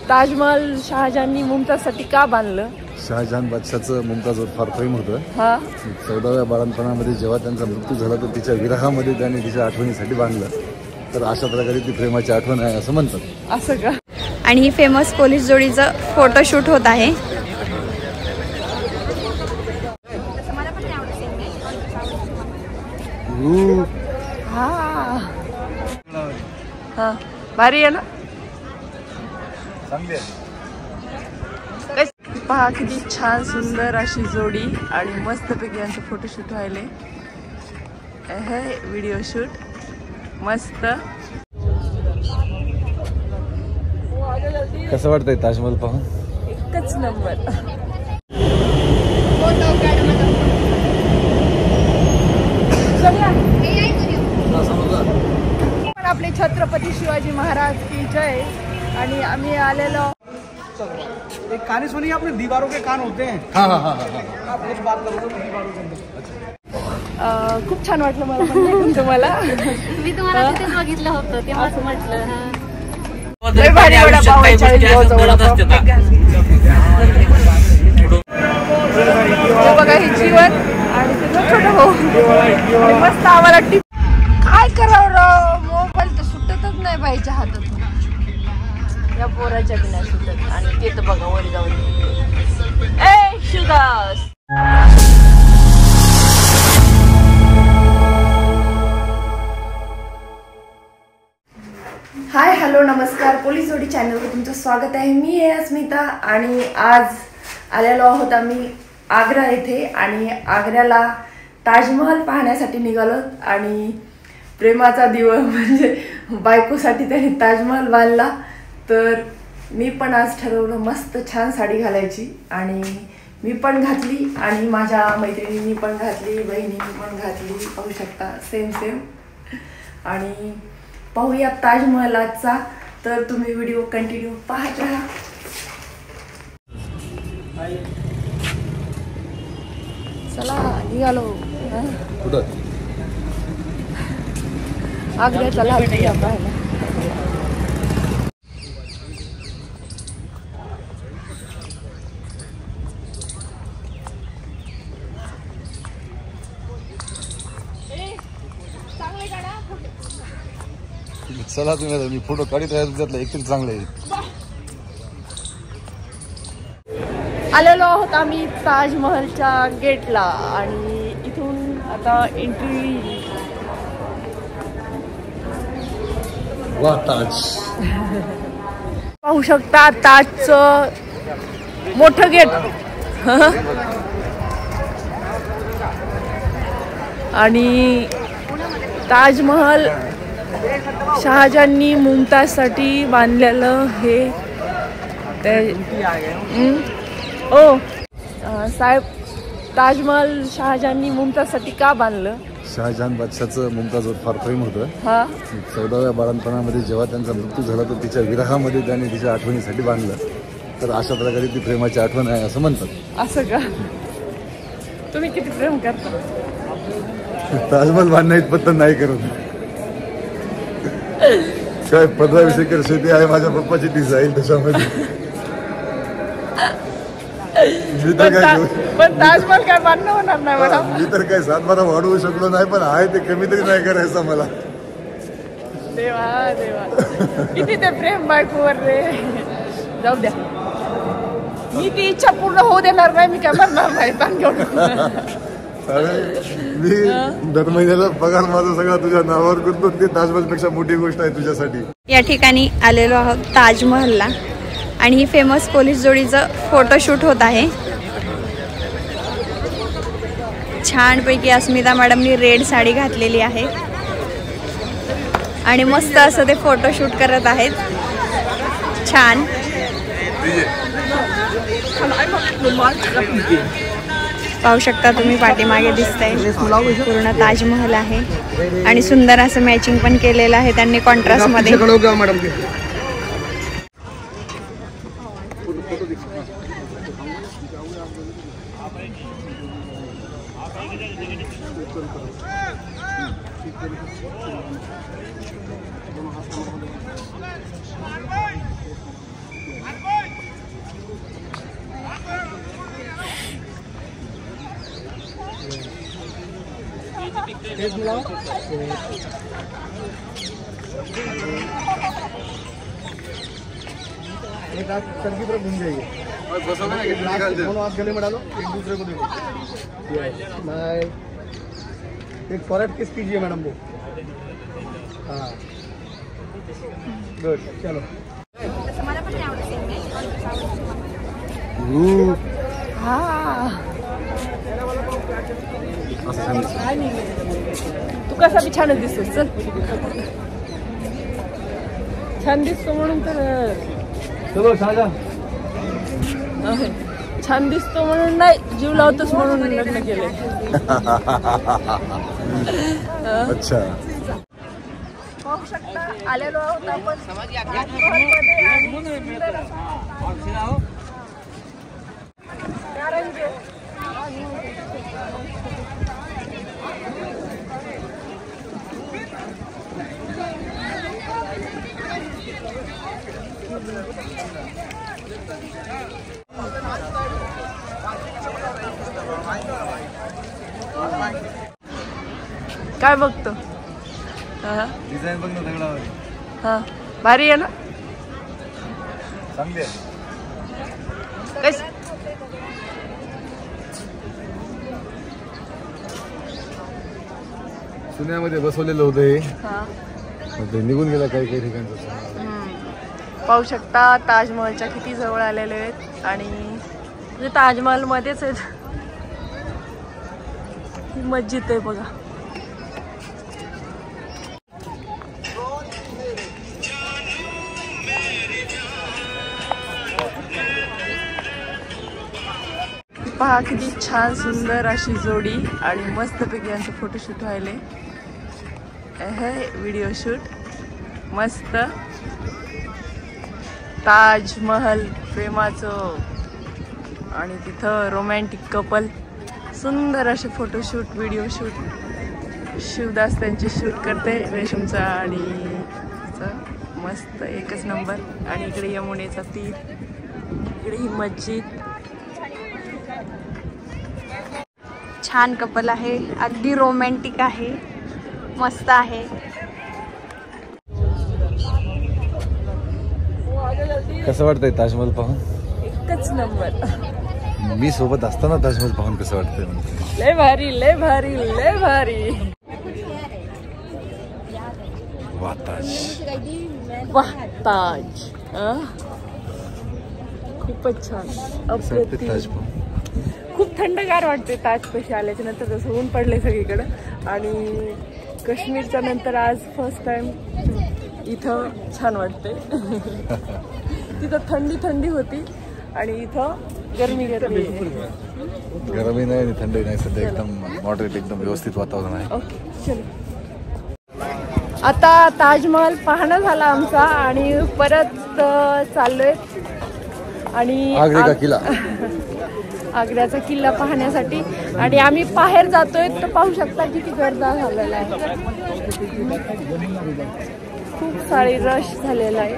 ताजमहल शहाजहाननी मुमताजसाठी का बांधलं? शहाजहान बादशाहचं मुमताजवर फार प्रेम होतं. 14व्या बाळंतपणामध्ये जेव्हा त्यांचा मृत्यू झाला तर तिच्या विरहामध्ये त्यांनी तिच्या आठवणीसाठी बांधलं. तर अशा प्रकारे ती प्रेमाची आठवण आहे असं म्हणतात. असं का? आणि ही फेमस पोलीस जोडीचं फोटोशूट होत आहे. भारी आहे ना? पहा किती छान सुंदर अशी जोडी आणि मस्तपैकी यांचं फोटोशूट व्हायले. हे व्हिडिओ शूट मस्त. कसं वाटतंय ताजमहल पाहून? एकच नंबर. आपले छत्रपती शिवाजी महाराज की जय. आणि आम्ही आलेलो. एक कान सुनिए, अपने दीवारों के कान होते हैं. हाँ हाँ हाँ हाँ. आप कुछ बात करो तो दीवारों के अंदर. खूप छान वाटलं मला पण तुम्हाला. मी तुम्हाला तिथेच बघितलं होतं तेव्हाच म्हटलं. बघा हे जीवन आणि त्याचं छोटं भाऊ मस्त आम्हाला टिप. काय करावं राव, मोबाईल तर सुटतच नाही बाईच्या हातातून. या पोराच्या बिना सुटत. आणि ते तर बघा वर जाऊन ए शुदास. हाय हॅलो नमस्कार, पोलीस जोडी चॅनलवर तुमचं स्वागत आहे. मी आहे अस्मिता आणि आज आलेलो आहोत आम्ही आग्रा येथे. आणि आग्र्याला ताजमहल पाहण्यासाठी निघालो. आणि प्रेमाचा दिवस म्हणजे बायकोसाठी त्याने ताजमहल बांधला. तर मी पण आज ठरवलं मस्त छान साडी घालायची. आणि मी पण घातली आणि माझ्या मैत्रिणींनी पण घातली, बहिणींनी पण घातली. पाहू शकता सेम सेम. आणि पाहूया ताजमहलाचा. तर तुम्ही व्हिडिओ कंटिन्यू पाहत राहा. चला निघालो. कुठं? आग्र्याचा लाल किल्ला पाहायला. चला तुम्ही, मी फोटो काढत आहे तुझ्यातला एकतरी चांगलं आहे. आलेलो आहोत आम्ही ताजमहलच्या गेटला. आणि इथून आता एंट्री. वा ताज. पाहू शकता ताजचं मोठं गेट. आणि ताजमहल शहाजहाननी मुमताजसाठी बांधलेलं हे. साहेब, ताजमहल शहाजहाननी मुमताजसाठी का बांधलं? शहाजहान बादशाहचं मुमताजवर फार प्रेम होतं. 14व्या बाळंतपणामध्ये जेव्हा त्यांचा मृत्यू झाला तर तिच्या विरहामध्ये त्यांनी तिच्या आठवणीसाठी बांधलं. तर अशा प्रकारे ती प्रेमाची आठवण आहे असं म्हणतात. असं का? तुम्ही किती प्रेम करता? ताजमहल बांधण्यात पत्ता नाही करत. काय 15-20 एकर शेती आहे माझ्या पप्पाची, ती जाईल त्याच्यामध्ये. पण ताजमहल काय बांधणं होणार नाही मला. मी तर काय 7-12 वाढवू शकलो नाही, पण आहे ते कमी तरी नाही करायचं मला. देवा देवा, किती ते प्रेम बायकोवर रे. जाऊ द्या, मी ती इच्छा पूर्ण होऊ देणार नाही. मी काय म्हणणार नाही ताण घेऊन. मी दर महिन्याला पगार माझा सगळा तुझ्या नावावर करतो. ते ताजमहलपेक्षा मोठी गोष्ट आहे तुझ्यासाठी. या ठिकाणी आलेलो आहोत ताजमहलला. आणि ही फेमस पोलीस जोडीचं फोटोशूट होत आहे. छानपैकी अस्मिता मॅडमनी रेड साडी घातलेली आहे आणि मस्त असं ते फोटोशूट करत आहेत. छान. पाहू शकता तुम्ही पाठीमागे दिसतंय पूर्ण ताजमहल आहे. आणि सुंदर असं मॅचिंग पण केलेलं आहे त्यांनी कॉन्ट्रास्ट मध्ये. फेस मिलाओ। एक हाथ सर की तरफ घूम जाइए, दोनों हाथ गले में डालो, एक दूसरे को देखो। स्माइल। एक फॉरहेड किस कीजिए मैडम को। हाँ गुड, चलो। तू कसा बी छानच दिसतोस, चल छान दिसतो म्हणून तर चलो शाजा। छान दिसतो म्हणून नाही, जीव लावतोस म्हणून लग्न केले। अच्छा पाहू शकता आलेलो आहोत आपण काय बघतो? डिझाईन बघ ना दगडावर, हा भारी आहे ना? चांगली आहे. कस पुण्यामध्ये बसवलेलं होतं हे, हा ते निघून गेलं काही काही ठिकाणचं. पाहू शकता ताजमहलच्या किती जवळ आलेले आहेत आणि म्हणजे ताजमहल मध्येच आहेत. ही मस्जिद आहे बघा. पहा किती छान सुंदर अशी जोडी आणि मस्तपैकी यांचं फोटोशूट व्हायले. हे व्हिडिओ शूट मस्त ताजमहल प्रेमाचं आणि तिथं रोमॅन्टिक कपल सुंदर असे फोटोशूट व्हिडिओ शूट शिवदास त्यांचे शूट करते रेशमचा आणि मस्त एकच नंबर. आणि इकडे यमुनेचा तीर, इकडे ही मस्जिद. छान कपल आहे, अगदी रोमॅन्टिक आहे, मस्त आहे. कसं वाटतंय ताजमहल पाहून? एकच नंबर. मी सोबत असताना ताजमहल पाहून कसं वाटतंय? लय भारी लय भारी लय भारी. वाह ताज, वाह ताज. खूपच छान अप्रतिम. ताज पाहून खूप थंडगार वाटते ताजपाशी आल्याच्या नंतर. जसं ऊन पडले सगळीकडं आणि काश्मीरच्या नंतर आज फर्स्ट टाइम इथं छान वाटते. तिथं थंडी थंडी होती आणि इथं गरमी गरमी. गरमी नाही आणि थंडी नाही, सध्या एकदम मॉडरेट एकदम व्यवस्थित वातावरण आहे. ओके चल. आता ताजमहल पाहणं झाला आमचा आणि परत चाललोय आणि आग्रा किल्ला आग्र्याचा किल्ला पाहण्यासाठी. आणि आम्ही बाहेर जातोय तर पाहू शकता किती गर्दा झालेला आहे. खूप सारी रश झालेला आहे.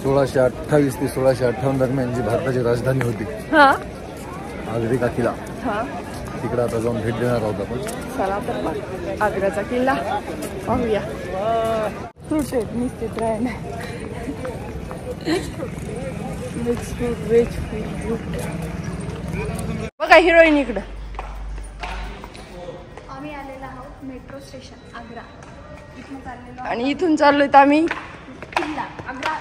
1628 ते 1658 दरम्यान जी भारताची राजधानी होती हा आग्रा किल्ला, हा तिकडे आता जाऊन भेट देणार आहोत आपण. चला तर मग आग्र्याचा किल्ला पाहूया. फ्रूट आहेत निश्चित राहायला. Mix fruit, veg fruit. बघा हिरोईन इकडं. आम्ही आलेलो आहोत मेट्रो स्टेशन आग्रा, इथून चाललेलो आणि इथून चाललोय तर आम्ही किल्ला आग्रा.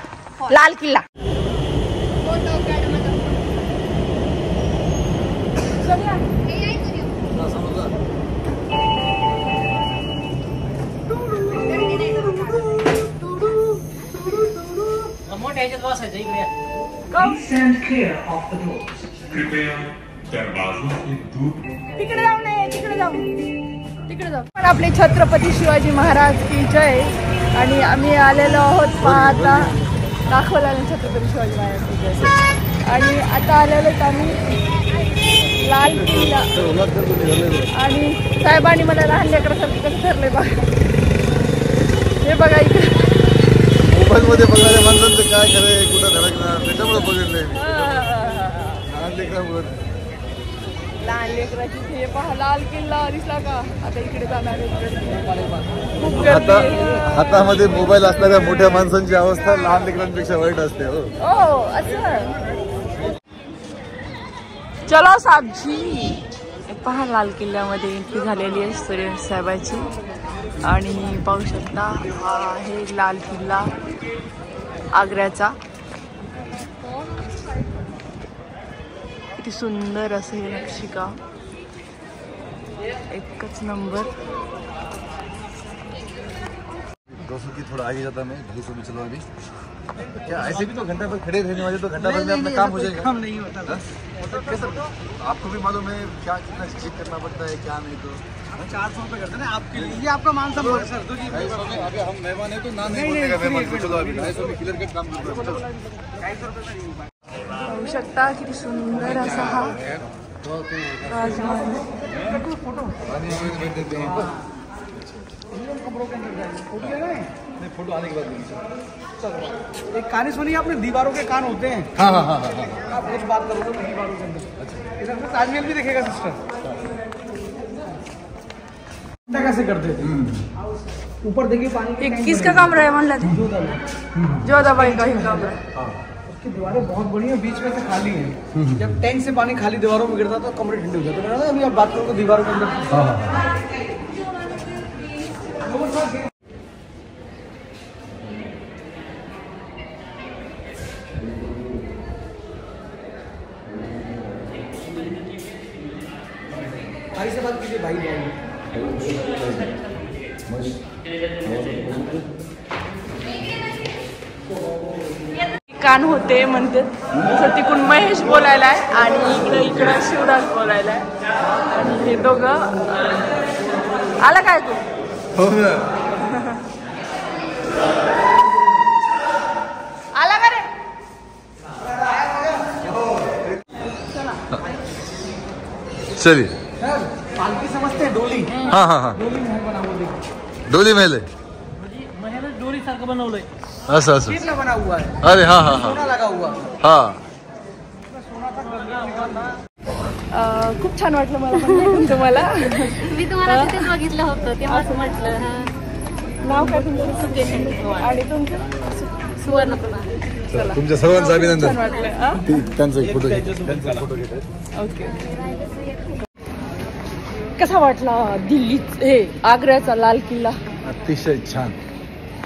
लाल किल्ला. तिकडे जाऊ नये, तिकडे जाऊ, तिकडे जाऊ. पण आपले छत्रपती शिवाजी महाराज की जय. आणि आम्ही आलेलो आहोत पाहता दाखवला छत्रपती शिवाजी महाराज की जय. आणि आता आलेलो आम्ही लाल किल्ला. आणि साहेबांनी मला लहान लेकरासारखं कसं ठरलंय बघा. हे बघा इकडे मोबाईलमध्ये बघणाऱ्या माणसांचं काय खरंय, कुठं धडकणार, त्याच्यामुळे बघितलंय मी. लहान लेकरांवर लहान लेकराची हे पहा लाल किल्ला दिसला का. आता इकडे जाणार आहे. खूप गर्दी आहे. हातामध्ये मोबाईल असणाऱ्या मोठ्या माणसांची अवस्था लहान लेकरांपेक्षा वाईट असते. हो असं. चलो साबजी. पहा लाल किल्ल्यामध्ये एंट्री झालेली आहे सूर्य साहेबाची. आणि पाहू शकता हा आहे लाल किल्ला आग्र्याचा. किती सुंदर असे हे नक्षीकाम. एकच नंबर. दोस्तों की थोड़ा आगे जाता मैं भाई को भी चलो अभी. क्या ऐसे भी तो घंटा भर खड़े रहने वाले तो घंटा भर में अपना काम हो जाएगा. काम नहीं होता. मतलब कैसे आपको भी मालूम है क्या कितना चेक करना पड़ता है क्या नहीं. तो 400 रुपये करते हैं आपके लिए. ये आपका मान सम्मान सर. तो जी अभी हम मेहमान है तो ना नहीं बोलने का मेहमान को. चलो अभी 250 में क्लियर कट काम करते हैं. 250 रुपये. पाहू शकता किती सुंदर असा हा राजमहल. फोटो आने के बाद एक कहानी सुनी आपने, दीवारों के कान होते हैं. हाँ हाँ हाँ. आप कुछ बात करो तो दीवारों के अंदर. अच्छा इधर से ताजमहल भी देखेगा सिस्टर. कैसे करते थे ऊपर देखिए पानी. किसका कमरा है म्हणला ते. जोधाबाई का ही कमरा. उसकी दीवारें बहुत बड़ी हैं, बीच में से खाली हैं. जब टैंक से पानी खाली दीवारों में गिरता तो कमरे ठंडे हो जाते. तो अभी आप बात करो तो दीवारों के अंदर. भाई से बात कीजिए. भाई कान होते म्हणते. तसं तिकडून महेश बोलायलाय आणि इकडं शिवराज बोलायलाय. आणि हे दोघं आला काय तू. आला का रे. चलिए. पालकी समझते हैं. डोली. हाँ हाँ हाँ. डोली महल बना हुआ देखो. डोली महल आहे. महल डोली सारखं बनवलंय. असं असं. कितना बना हुआ है. अरे हाँ हाँ हाँ. सोना लगा हुआ. हाँ. खूप छान वाटलं मला पण तुम्हाला. मी तुम्हाला तिथेच बघितलं होतं तेव्हा असं म्हटलं. नाव काय तुमचं. आणि तुमचं सुवर्णप्रभा. चला तुमच्या सर्वांचं अभिनंदन. छान वाटलं. त्यांचा एक फोटो घेतो. ओके. कसा वाटला दिल्ली हे आग्र्याचा लाल किल्ला. अतिशय छान.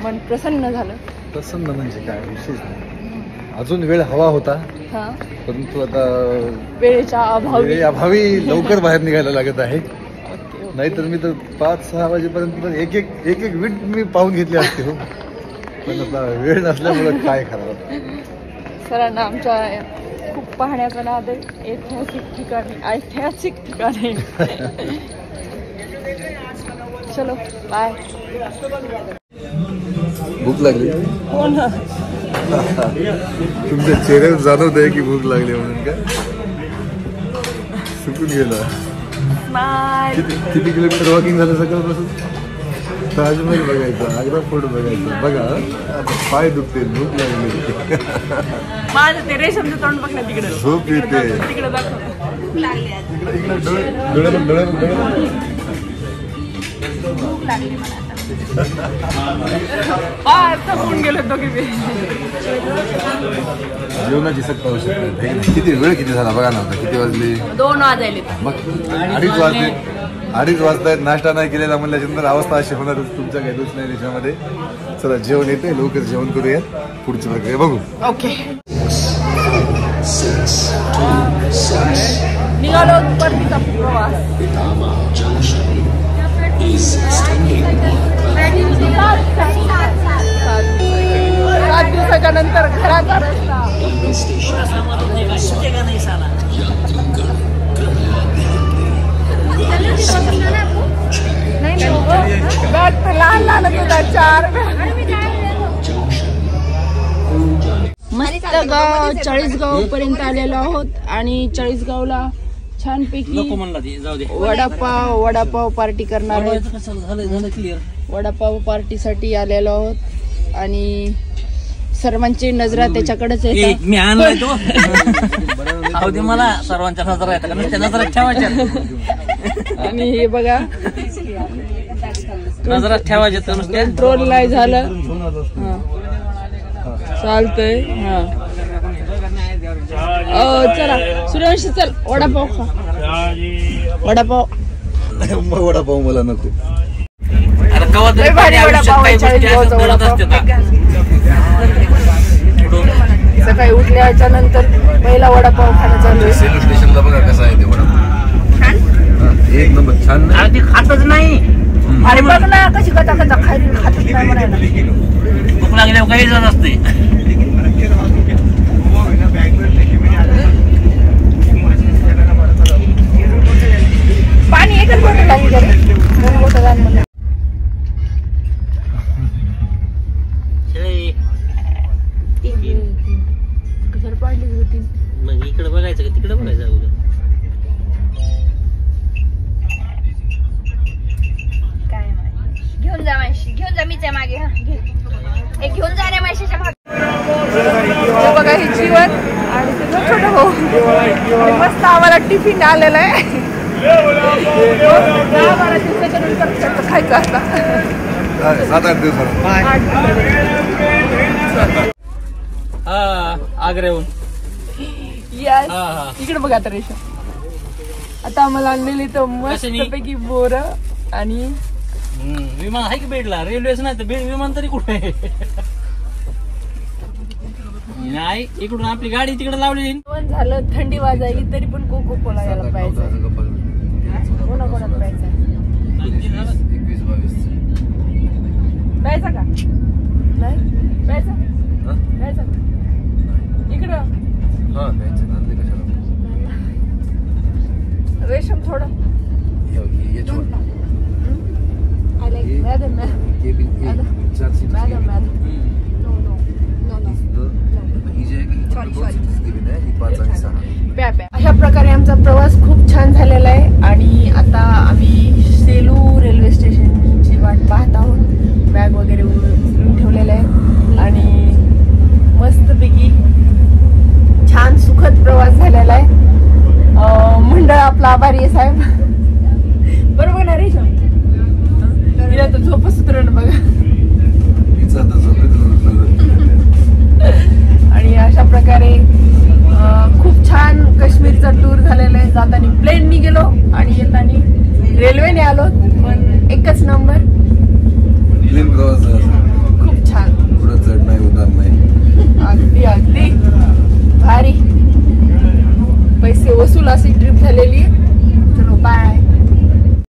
मन प्रसन्न झालं. प्रसन्न म्हणजे काय विशेष नाही. अजून वेळ हवा होता हा परंतु आता वेळेच्या अभावी लवकर बाहेर निघायला लागत आहे. नाहीतर मी तर 5-6 वाजेपर्यंत एक एक वीट मी पाहून घेतली असते. हो पण आता वेळ नसल्यामुळे काय खरं. सरांना आमच्या खूप पाहण्याचा नाद आहे. ऐतिहासिक ठिकाणी. चलो बाय. भूक लागली. हो ना. तुमच्या चेहऱ्यावर जाणवत आहे की भूक लागली म्हणून. का सुकून गेला. किती किलोमीटर वॉकिंग झालं सकाळपासून. ताजमहल बघायचं, आग्रा फोर्ट बघायचं. बघा आता पाय दुखते, भूक लागली. माझं ते रेशमचं तोंड बघ ना तिकडे. झोप येते. तिकडे दाखव. भूक लागली. भूक लागली मला. थकून गेलो दोघे. जेवणाची सक्ती आवश्यक. किती वेळ किती झाला बघा ना. किती वाजले. 2 वाजले. मग 2:30 वाजले. 2:30 वाजतायत. नाश्ता नाही केलेला म्हणल्यानंतर अवस्था अशी होणारच. तुमच्या काही दोष नाही देशामध्ये. चला जेवण येते. लवकर जेवण करूयात. पुढची प्रक्रिया बघू. ओके. निघालो परतीचा प्रवास. 7 दिवसाच्या नंतर घराचा रस्ता. लहान लहान होता 4. मस्त गाव चाळीसगाव पर्यंत आलेलो आहोत. आणि चाळीसगावला छानपैकी वडापाव पार्टी करणार आहोत. वडापाव पार्टीसाठी आलेलो आहोत. आणि सर्वांची नजरा त्याच्याकडेच आहे. अहो ते मला सर्वांच्या नजर येतात कारण त्या नजरात ठेवायच्या आणि हे बघा नजरात ठेवायचे नुसते पेट्रोल नाही झालं. हा. चालतंय. हा चला सूर्यवंशी चल वडापाव खा. वडापाव वडापाव मला नको. अरे कवा तरी भारी आयुष्यात वडापाव काही गोष्टी आहे, असं घडत असतात ना. सकाळी उठल्याच्या नंतर पहिला वडापाव खाणं चालू आहे. सेलू स्टेशनला बघा कसा आहे ते वडापाव. एक नंबर छान नाही. अरे ती खातच नाही. अरे बघ ना कशी कथा कथा खातच नाही म्हणायला. भूक लागल्यावर काही जात असते. पाणी एकच बॉटल लागली का रे? 2 बॉटल आण मला. कशाला पाडली होती? मग इकडे बघायचं का तिकडे बघायचं अगोदर? काय माहिती. घेऊन जा माहिती घेऊन जा मीच आहे मागे. हा घे एक घेऊन जा रे माहितीच्या मागे. हे बघा हे जीवन आणि तुझा छोटा भाऊ आणि मस्त आम्हाला टिफिन आलेला आहे. 12 दिवसाच्या नंतर खायचं आता. 7-8 दिवसाला. हा आग्र्याहून. यस इकडे बघा आता रेशा. आता आम्हाला आणलेली तर कशानी? मस्तपैकी बोर आणि विमान आहे की बेडला? रेल्वेच नाही तर बेड विमान तरी कुठे आहे? नाही इकडून आपली गाडी तिकडे लावली. पण झालं थंडी वाजायली तरी पण कोको कोला यायला पाहिजे. कोणाकोणात प्यायचा 21-22. प्यायचा का नाही प्यायचा प्यायचा इकडं हा प्यायचं आणले कशाला. रेशम थोडं ये छोड़. मॅडम ये भी 4 सीट. मॅडम ही जी आहे की 2 सीट्स दिलेल्या आहे. ही 5 आणि 6. प्या प्या. अशा प्रकारे आमचा प्रवास खूप छान झालेला आहे आणि आता आम्ही सेलू रेल्वे स्टेशनची वाट पाहत आहोत. बॅग वगैरे उचलून ठेवलेलं आहे आणि मस्तपैकी छान सुखद प्रवास झालेला आहे. मंडळ आपला आभारी आहे साहेब. बरोबर ना रेशम? तिला तर झोपच उतरण बघा. आणि अशा प्रकारे खूप छान काश्मीरचा टूर झालेला आहे. जाताना प्लेननी गेलो आणि येताना रेल्वेने आलो पण एकच नंबर. खूप छान. पुढे चढ नाही उतार नाही. अगदी अगदी भारी. पैसे वसूल अशी ट्रिप झाली